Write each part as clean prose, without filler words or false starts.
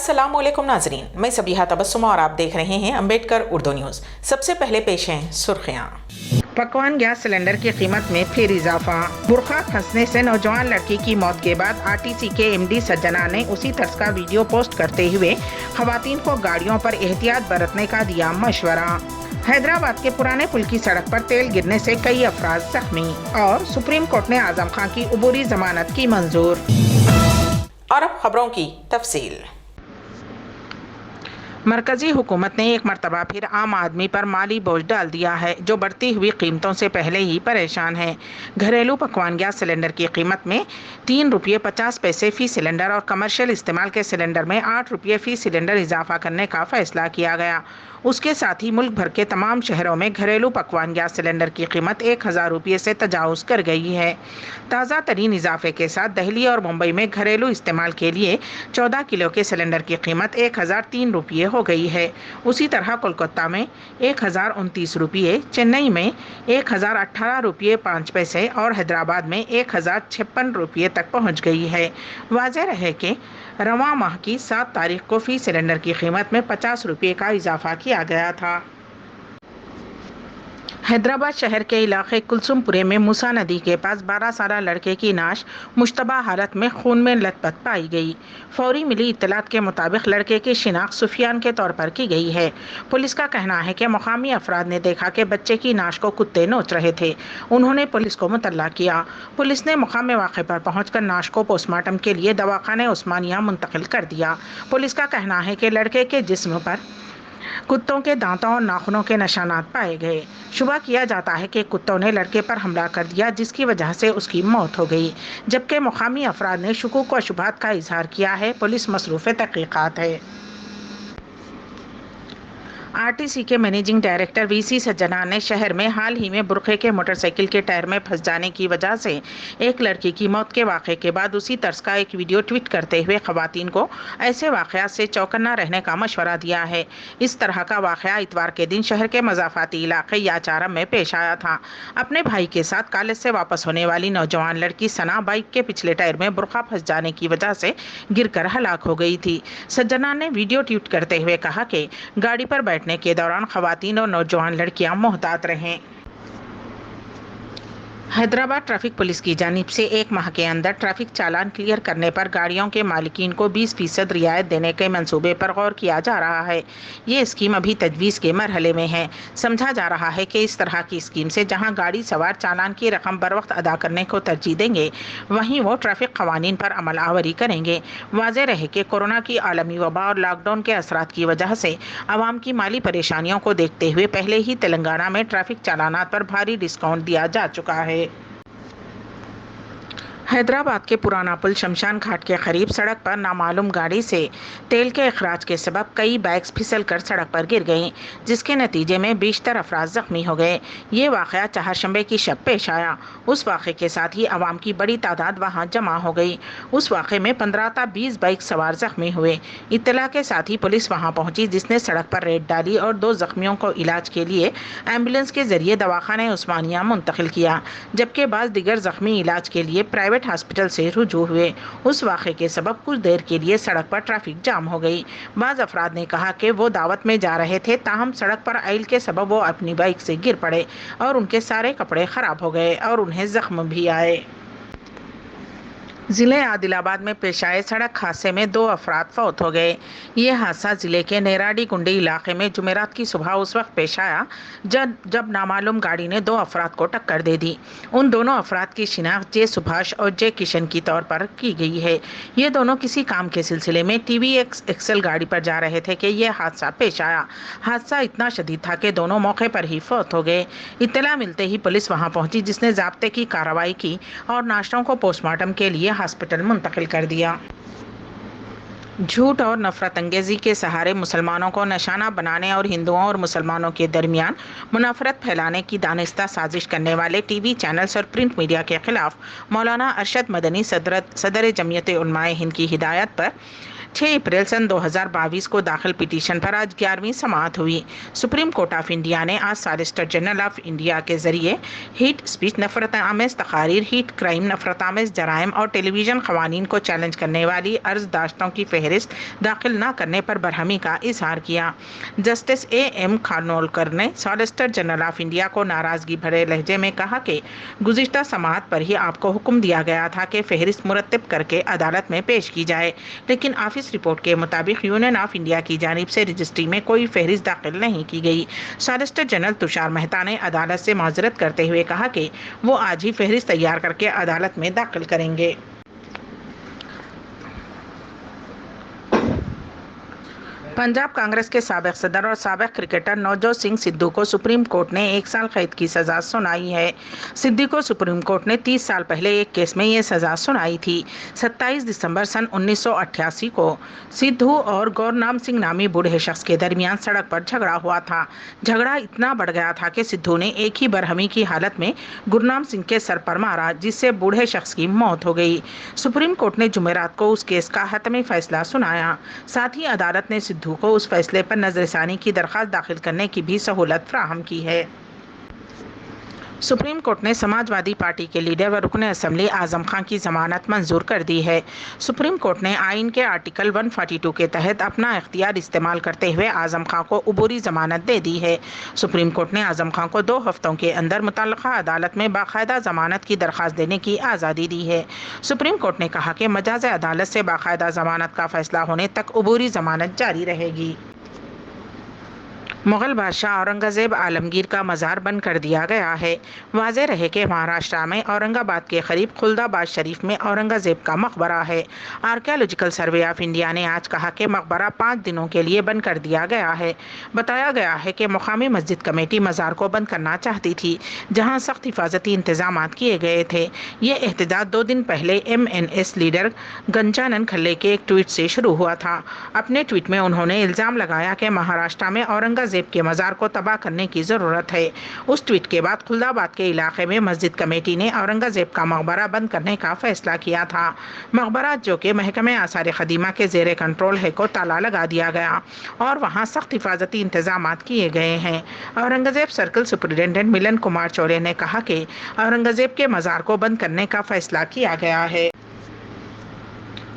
अस्सलाम वालेकुम नाजरीन, मैं सबीहा तबस्सुम और आप देख रहे हैं अम्बेडकर उर्दू न्यूज़। सबसे पहले पेश हैं सुर्खियाँ। पकवान गैस सिलेंडर की कीमत में फिर इजाफा। बुरखा फंसने से नौजवान लड़की की मौत के बाद आरटीसी के एमडी सज्जना ने उसी तरह का वीडियो पोस्ट करते हुए खवातीन को गाड़ियों पर एहतियात बरतने का दिया मशवरा। हैदराबाद के पुराने पुल की सड़क पर तेल गिरने से कई अफराद जख्मी और सुप्रीम कोर्ट ने आजम खां की उबूरी जमानत की मंजूर। और अब खबरों की तफसील। मरकजी हुकूमत ने एक मरतबा फिर आम आदमी पर माली बोझ डाल दिया है, जो बढ़ती हुई कीमतों से पहले ही परेशान है। घरेलू पकवान गैस सिलेंडर की कीमत में ₹3.50 फ़ी सिलेंडर और कमर्शियल इस्तेमाल के सिलेंडर में ₹8 फ़ी सिलेंडर इजाफा करने का फैसला किया गया। उसके साथ ही मुल्क भर के तमाम शहरों में घरेलू पकवान गैस सिलेंडर की कीमत ₹1000 से तजावुज़ कर गई है। ताज़ा तरीन इजाफे के साथ दिल्ली और मुंबई में घरेलू इस्तेमाल के लिए 14 किलो के सिलेंडर की कीमत ₹1003 हो गई है। उसी तरह कोलकाता में ₹1029, चेन्नई में ₹1018.05 और हैदराबाद में ₹1056 तक पहुंच गई है। वाज़ेह रहे कि रवां माह की 7 तारीख को फ़ी सिलेंडर की कीमत में ₹50 का इजाफा किया गया था। हैदराबाद शहर के इलाके कुलसुमपुरे में मूसा नदी के पास 12 साला लड़के की नाश मुश्तबा हालत में खून में लथपथ पाई गई। फौरी मिली इत्तलात के मुताबिक लड़के की शिनाख्त सुफियान के तौर पर की गई है। पुलिस का कहना है कि मुकामी अफराद ने देखा कि बच्चे की नाश को कुत्ते नोच रहे थे। उन्होंने पुलिस को मुतल्ला किया। पुलिस ने मुकाम वाक़े पर पहुंचकर नाश को पोस्टमार्टम के लिए दवाखाने उस्मानिया मुंतकिल कर दिया। पुलिस का कहना है कि लड़के के जिस्म पर कुत्तों के दांतों और नाखूनों के निशानात पाए गए। शुबा किया जाता है कि कुत्तों ने लड़के पर हमला कर दिया, जिसकी वजह से उसकी मौत हो गई, जबकि मुकामी अफराद ने शुकूक व शुबहात का इजहार किया है। पुलिस मसरूफ़ तहक़ीक़ात है। आरटीसी के मैनेजिंग डायरेक्टर वीसी सज्जना ने शहर में हाल ही में बुरखे के मोटरसाइकिल के टायर में फंस जाने की वजह से एक लड़की की मौत के वाक़े के बाद उसी तर्ज का एक वीडियो ट्वीट करते हुए खवातीन को ऐसे वाक़यात से चौकन्ना रहने का मशवरा दिया है। इस तरह का वाक़या इतवार के दिन शहर के मज़ाफ़ाती इलाके याचारम में पेश आया था। अपने भाई के साथ कॉलेज से वापस होने वाली नौजवान लड़की सना बाइक के पिछले टायर में बुरखा फंस जाने की वजह से गिरकर हलाक हो गई थी। सज्जना ने वीडियो ट्वीट करते हुए कहा कि गाड़ी पर बैठने के दौरान खवातीन और नौजवान लड़कियां मोहतात रहें। हैदराबाद ट्रैफिक पुलिस की जानिब से 1 माह के अंदर ट्रैफिक चालान क्लियर करने पर गाड़ियों के मालिकीन को 20% रियायत देने के मंसूबे पर गौर किया जा रहा है। ये स्कीम अभी तजवीज़ के मरहले में है। समझा जा रहा है कि इस तरह की स्कीम से जहां गाड़ी सवार चालान की रकम बर वक्त अदा करने को तरजीह देंगे, वहीं वो ट्रैफिक कवानीन पर अमल आवरी करेंगे। वाज़ेह रहे कि कोरोना की आलमी वबा और लॉकडाउन के असरात की वजह से आवाम की माली परेशानियों को देखते हुए पहले ही तेलंगाना में ट्रैफिक चालानात पर भारी डिस्काउंट दिया जा चुका है। हैदराबाद के पुराना पुल शमशान घाट के करीब सड़क पर नामालूम गाड़ी से तेल के अखराज के सबब कई बाइक्स फिसल कर सड़क पर गिर गईं, जिसके नतीजे में 20 अफराद जख्मी हो गए। ये वाक़या चाहरशंबे की शब पेश आया। उस वाक़े के साथ ही आवाम की बड़ी तादाद वहां जमा हो गई। उस वाक़े में 15 ता 20 बाइक सवार जख्मी हुए। इत्तला के साथ ही पुलिस वहां पहुंची, जिसने सड़क पर रेड डाली और 2 जख्मियों को इलाज के लिए एम्बुलेंस के जरिए दवाखाने उस्मानिया मुंतकिल किया, जबकि बाज़ दिगर जख्मी इलाज के लिए प्राइवेट हॉस्पिटल से रुजू हुए। उस वाक़े के सबब कुछ देर के लिए सड़क पर ट्रैफिक जाम हो गई। बाज़ अफराद ने कहा कि वो दावत में जा रहे थे, ताहम सड़क पर आइल के सबब वो अपनी बाइक से गिर पड़े और उनके सारे कपड़े ख़राब हो गए और उन्हें जख्म भी आए। ज़िले आदिलाबाद में पेश आए सड़क हादसे में 2 अफराद फौत हो गए। ये हादसा ज़िले के नेराडी गुंडी इलाके में जुमेरात की सुबह उस वक्त पेश आया जब नामालूम गाड़ी ने 2 अफराद को टक्कर दे दी। उन दोनों अफराद की शिनाख्त जे सुभाष और जे किशन की तौर पर की गई है। ये दोनों किसी काम के सिलसिले में TVX एक्सेल गाड़ी पर जा रहे थे कि यह हादसा पेश आया। हादसा इतना शदीद था कि दोनों मौके पर ही फौत हो गए। इत्तला मिलते ही पुलिस वहाँ पहुँची, जिसने ज़ाब्ते की कार्रवाई की और नाश्तों को पोस्टमार्टम के लिए हॉस्पिटल मुंतकिल कर दिया। झूठ और नफरत अंगेजी के सहारे मुसलमानों को निशाना बनाने और हिंदुओं और मुसलमानों के दरमियान मुनाफरत फैलाने की दानिस्ता साजिश करने वाले टीवी चैनल्स और प्रिंट मीडिया के खिलाफ मौलाना अरशद मदनी सदर जमीयत उलमाए हिंद की हिदायत पर 6 अप्रैल सन 2022 को दाखिल पिटीशन पर आज 11वीं समाअत हुई। सुप्रीम कोर्ट ऑफ इंडिया ने आज सॉलिसिटर जनरल ऑफ इंडिया के जरिए हीट स्पीच, नफरत आमेज तकारीर, हीट क्राइम, नफरत आमेज जराइम और टेलीविजन खवानीन को चैलेंज करने वाली अर्जदाश्तों की फहरिस्त दाखिल न करने पर बरहमी का इजहार किया। Justice A.M. खानोलकर ने सॉलिसिटर जनरल ऑफ इंडिया को नाराजगी भरे लहजे में कहा कि गुज़िश्ता समाअत पर ही आपको हुक्म दिया गया था कि फहरिस्त मुरत्तिब करके अदालत में पेश की जाए, लेकिन ऑफिस रिपोर्ट के मुताबिक यूनियन ऑफ इंडिया की जानिब से रजिस्ट्री में कोई फहरिस्त दाखिल नहीं की गई। सॉलिसिटर जनरल तुषार मेहता ने अदालत से माजरत करते हुए कहा कि वो आज ही फहरिस्त तैयार करके अदालत में दाखिल करेंगे। पंजाब कांग्रेस के साबिक सदर और साबिक क्रिकेटर नवजोत सिंह सिद्धू को सुप्रीम कोर्ट ने 1 साल कैद की सज़ा सुनाई है। सिद्धू को सुप्रीम कोर्ट ने 30 साल पहले एक केस में ये सज़ा सुनाई थी। 27 दिसंबर सन 1988 को सिद्धू और गौरनाम सिंह नामी बूढ़े शख्स के दरमियान सड़क पर झगड़ा हुआ था। झगड़ा इतना बढ़ गया था कि सिद्धू ने एक ही बरहमी की हालत में गुरनाम सिंह के सर पर मारा, जिससे बूढ़े शख्स की मौत हो गई। सुप्रीम कोर्ट ने जुमेरात को उस केस का हतमी फैसला सुनाया। साथ ही अदालत ने सिद्धू को उस फैसले पर नजरसानी की दरख्वास्त दाखिल करने की भी सहूलत फराहम की है। सुप्रीम कोर्ट ने समाजवादी पार्टी के लीडर व रुकन असम्बली आजम खां की जमानत मंजूर कर दी है। सुप्रीम कोर्ट ने आइन के आर्टिकल 142 के तहत अपना इख्तियार इस्तेमाल करते हुए आजम खां को उबूरी जमानत दे दी है। सुप्रीम कोर्ट ने आजम खां को 2 हफ्तों के अंदर मुतल्लका अदालत में बाकायदा जमानत की दरख्वास्त देने की आज़ादी दी है। सुप्रीम कोर्ट ने कहा कि मजाज अदालत से बाकायदा जमानत का फैसला होने तक उबूरी जमानत जारी रहेगी। मुग़ल बादशाह औरंगज़ेब आलमगीर का मज़ार बंद कर दिया गया है। वाज़ेह रहे कि महाराष्ट्र में औरंगाबाद के करीब खुलदाबाद शरीफ में औरंगज़ेब का मकबरा है। आर्कियोलॉजिकल सर्वे ऑफ इंडिया ने आज कहा कि मकबरा 5 दिनों के लिए बंद कर दिया गया है। बताया गया है कि मुकामी मस्जिद कमेटी मज़ार को बंद करना चाहती थी, जहाँ सख्त हिफाजती इंतजाम किए गए थे। ये एहतजाज 2 दिन पहले MNS लीडर गंजानन खल्ले के एक ट्वीट से शुरू हुआ था। अपने ट्वीट में उन्होंने इल्ज़ाम लगाया कि महाराष्ट्र में औरंगज़ेब के मज़ार को तबाह करने की ज़रूरत है। उस ट्वीट के बाद खुलदाबाद के इलाके में मस्जिद कमेटी ने औरंगज़ेब का मकबरा बंद करने का फैसला किया था। मकबरा जो कि महकमे आसार ख़दीमा के ज़ेरे कंट्रोल है को ताला लगा दिया गया और वहाँ सख्त हिफाजती इंतजाम किए गए हैं। औरंगज़ेब सर्कल सुपरिटेंडेंट मिलन कुमार चौरे ने कहा कि औरंगज़ेब के मज़ार को बंद करने का फैसला किया गया है।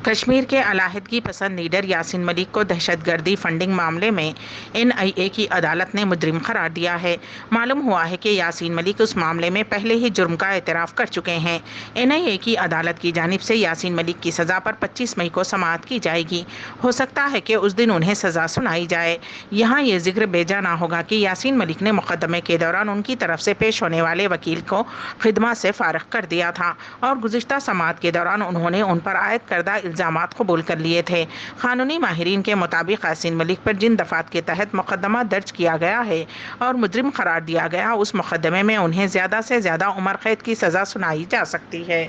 कश्मीर के अलाहिदगी पसंद लीडर यासीन मलिक को दहशतगर्दी फंडिंग मामले में NIA की अदालत ने मुजरिम करार दिया है। मालूम हुआ है कि यासीन मलिक उस मामले में पहले ही जुर्म का एतराफ़ कर चुके हैं। NIA की अदालत की जानिब से यासीन मलिक की सज़ा पर 25 मई को समाअत की जाएगी। हो सकता है कि उस दिन उन्हें सज़ा सुनाई जाए। यहाँ ये जिक्र बेजा ना होगा कि यासीन मलिक ने मुकदमे के दौरान उनकी तरफ से पेश होने वाले वकील को खिदमत से फारिग कर दिया था और गुज़िश्ता समाअत के दौरान उन्होंने उन पर आयद करदा इल्ज़ामात कबूल कर लिए थे। कानूनी माहिरीन के मुताबिक यासीन मलिक पर जिन दफ़ात के तहत मुकदमा दर्ज किया गया है और मुजरिम करार दिया गया, उस मुकदमे में उन्हें ज़्यादा से ज़्यादा उम्र कैद की सज़ा सुनाई जा सकती है।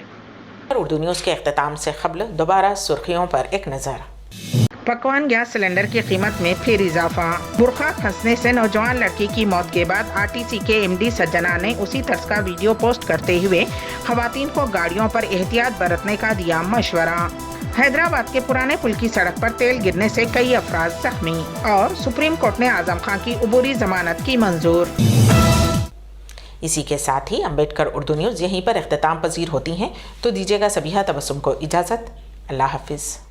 उर्दू न्यूज़ के अख्तिताम से क़ब्ल दोबारा सुर्खियों पर एक नज़र। पकवान गैस सिलेंडर की कीमत में फिर इजाफा। बुरखा फंसने से नौजवान लड़की की मौत के बाद RTC के MD सज्जना ने उसी तरह का वीडियो पोस्ट करते हुए खवातीन को गाड़ियों पर एहतियात बरतने का दिया मशवरा। हैदराबाद के पुराने पुल की सड़क पर तेल गिरने से कई अफराद जख्मी और सुप्रीम कोर्ट ने आजम खां की उबूरी जमानत की मंजूर। इसी के साथ ही अम्बेडकर उर्दू न्यूज़ यहीं पर इख्तिताम पजीर होती हैं, तो दीजिएगा सबीहा तबस्सुम को इजाज़त। अल्लाह हाफिज़।